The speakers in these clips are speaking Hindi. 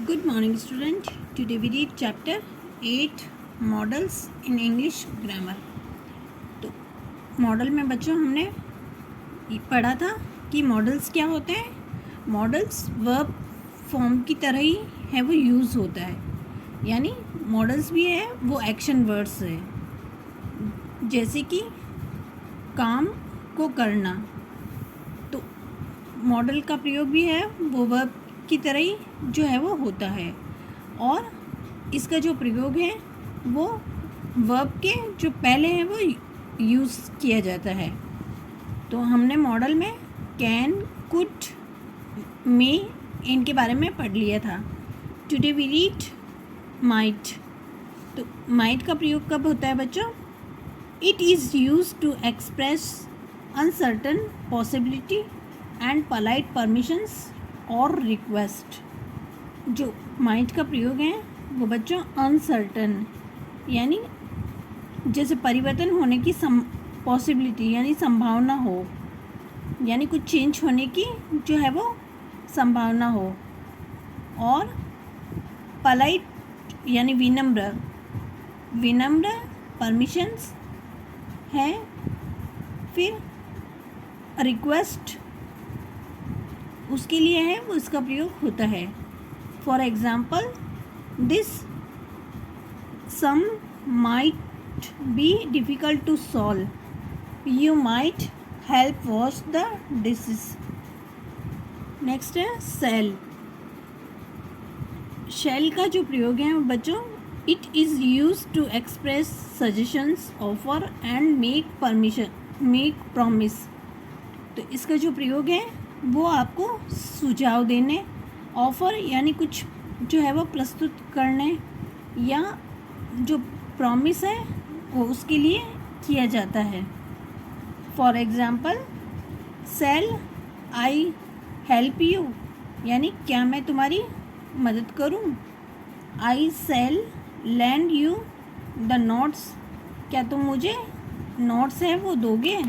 Good morning, student. Today we read chapter 8 Models in English Grammar. तो मॉडल में बच्चों हमने पढ़ा था कि मॉडल्स क्या होते हैं. मॉडल्स वर्ब फॉर्म की तरह ही है, वो यूज़ होता है. यानी मॉडल्स भी है वो एक्शन वर्ड्स है. जैसे कि काम को करना, तो मॉडल का प्रयोग भी है वो वर्ब की तरह ही जो है वो होता है. और इसका जो प्रयोग है वो वर्ब के जो पहले हैं वो यूज़ किया जाता है. तो हमने मॉडल में कैन, कुड, मे इनके बारे में पढ़ लिया था. Today we read might. तो माइट का प्रयोग कब होता है बच्चों? It is use to express uncertain possibility and polite permissions और रिक्वेस्ट. जो माइट का प्रयोग है वो बच्चों अनसर्टन यानी जैसे परिवर्तन होने की पॉसिबिलिटी यानी संभावना हो, यानी कुछ चेंज होने की जो है वो संभावना हो, और पोलाइट यानी विनम्र परमिशंस है. फिर रिक्वेस्ट उसके लिए है, वो इसका प्रयोग होता है. For example, this sum might be difficult to solve. You might help wash the dishes. Next है सेल. शेल का जो प्रयोग है बच्चों, it is use to express suggestions, offer and make promise. तो इसका जो प्रयोग है वो आपको सुझाव देने, ऑफ़र यानी कुछ जो है वो प्रस्तुत करने, या जो प्रॉमिस है वो उसके लिए किया जाता है. For example, shall I help you यानी क्या मैं तुम्हारी मदद करूं. I shall lend you the notes, क्या तुम मुझे नोट्स है वो दोगे.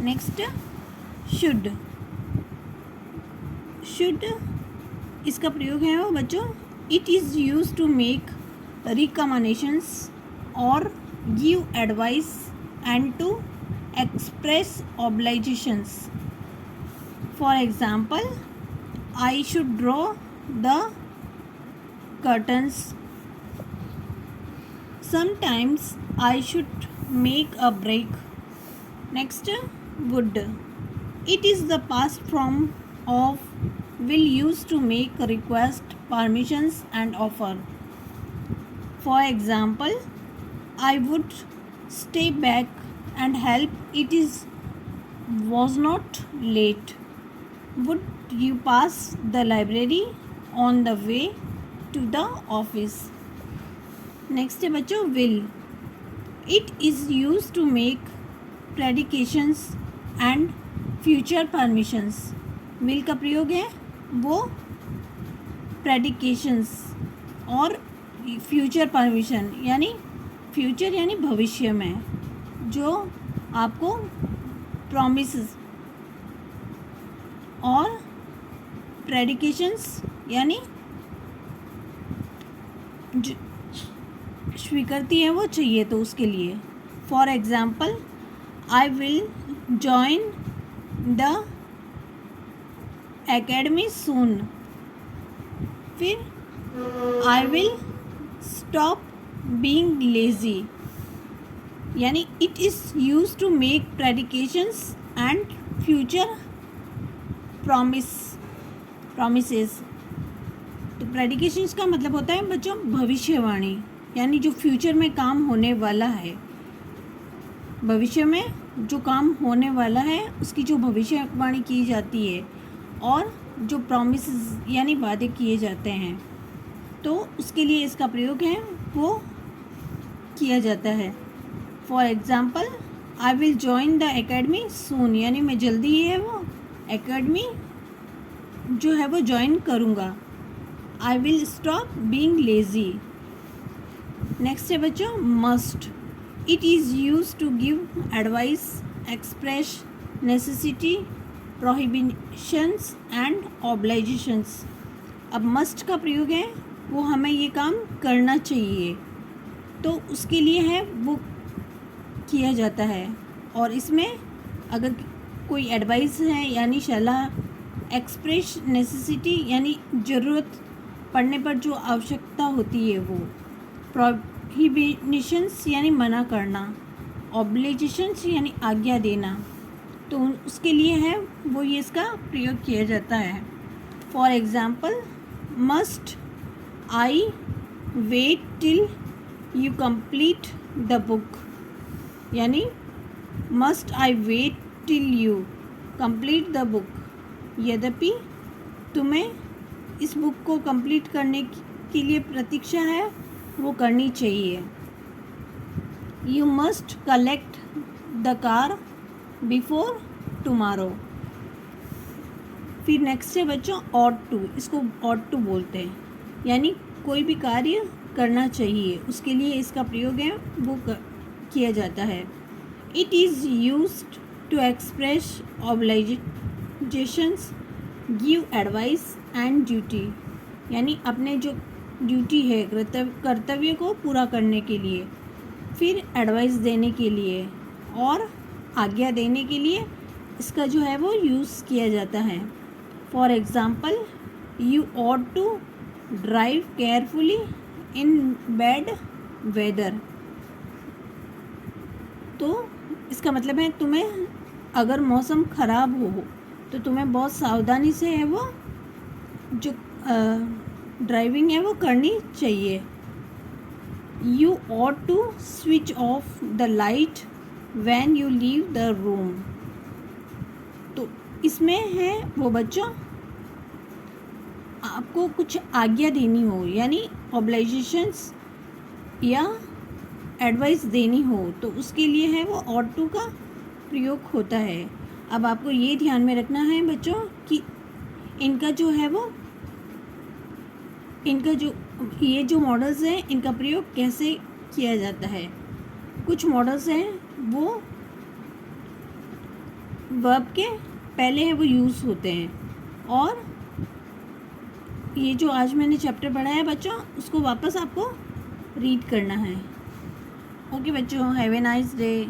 Next should. इसका प्रयोग है वो बच्चों, it is use to make recommendations और give advice and to express obligations. For example, I should draw the curtains. Sometimes I should make a break. Next would. It is the past form of will used to make request, permissions and offer. For example, I would stay back and help. It was not late. Would you pass the library on the way to the office. Next है बच्चों will. It is used to make predications and future permissions. Will का प्रयोग है वो प्रेडिकेशंस और फ्यूचर परमिशन यानी फ्यूचर यानी भविष्य में जो आपको प्रॉमिसेस, और प्रेडिकेशंस यानी जो स्वीकृति है वो चाहिए तो उसके लिए. For example, I will join the academy soon. फिर I will stop being lazy यानी it is used to make predications and future promises. तो predications का मतलब होता है बच्चों भविष्यवाणी, यानी जो फ्यूचर में काम होने वाला है, भविष्य में जो काम होने वाला है उसकी जो भविष्यवाणी की जाती है, और जो प्रॉमिसेस यानी वादे किए जाते हैं, तो उसके लिए इसका प्रयोग है वो किया जाता है. For example, I will join the academy soon यानी मैं जल्दी ही है वो एकेडमी जो है वो ज्वाइन करूँगा. I will stop being lazy. Next है बच्चों must. It is used to give advice, express necessity, prohibitions and obligations. अब मस्ट का प्रयोग है वो हमें ये काम करना चाहिए, तो उसके लिए है वो किया जाता है। और इसमें अगर कोई एडवाइस है यानी सलाह, एक्सप्रेस नेसेसिटी यानी ज़रूरत पड़ने पर जो आवश्यकता होती है वो, प्रोहिबिशंस यानी मना करना, ऑब्लिगेशंस यानी आज्ञा देना, तो उसके लिए है वो ये इसका प्रयोग किया जाता है। For example, must I wait till you complete the book, यानी must I wait till you complete the book, यद्यपि तुम्हें इस बुक को कंप्लीट करने के लिए प्रतीक्षा है वो करनी चाहिए। You must collect the car before tomorrow. फिर नेक्स्ट है बच्चों ऑट टू, इसको ऑट टू बोलते हैं, यानी कोई भी कार्य करना चाहिए, उसके लिए इसका प्रयोग है वो किया जाता है। It is used to express obligations, give advice and duty, यानी अपने जो ड्यूटी है कर्तव्य को पूरा करने के लिए, फिर एडवाइस देने के लिए और आज्ञा देने के लिए इसका जो है वो यूज़ किया जाता है। For example, you ought to drive carefully in bad weather, तो इसका मतलब है तुम्हें अगर मौसम ख़राब हो तो तुम्हें बहुत सावधानी से है वो जो ड्राइविंग है वो करनी चाहिए। You ought to switch off the light when you leave the room, तो इसमें है वो बच्चों आपको कुछ आज्ञा देनी हो, यानी ऑब्लिगेशंस या एडवाइस देनी हो, तो उसके लिए है वो ऑट टू का प्रयोग होता है। अब आपको ये ध्यान में रखना है बच्चों कि इनका जो है वो ये जो मॉडल्स हैं इनका प्रयोग कैसे किया जाता है। कुछ मॉडल्स हैं वो वर्ब के पहले है वो यूज़ होते हैं, और ये जो आज मैंने चैप्टर पढ़ा है बच्चों उसको वापस आपको रीड करना है। ओके बच्चों, हैव ए नाइस डे।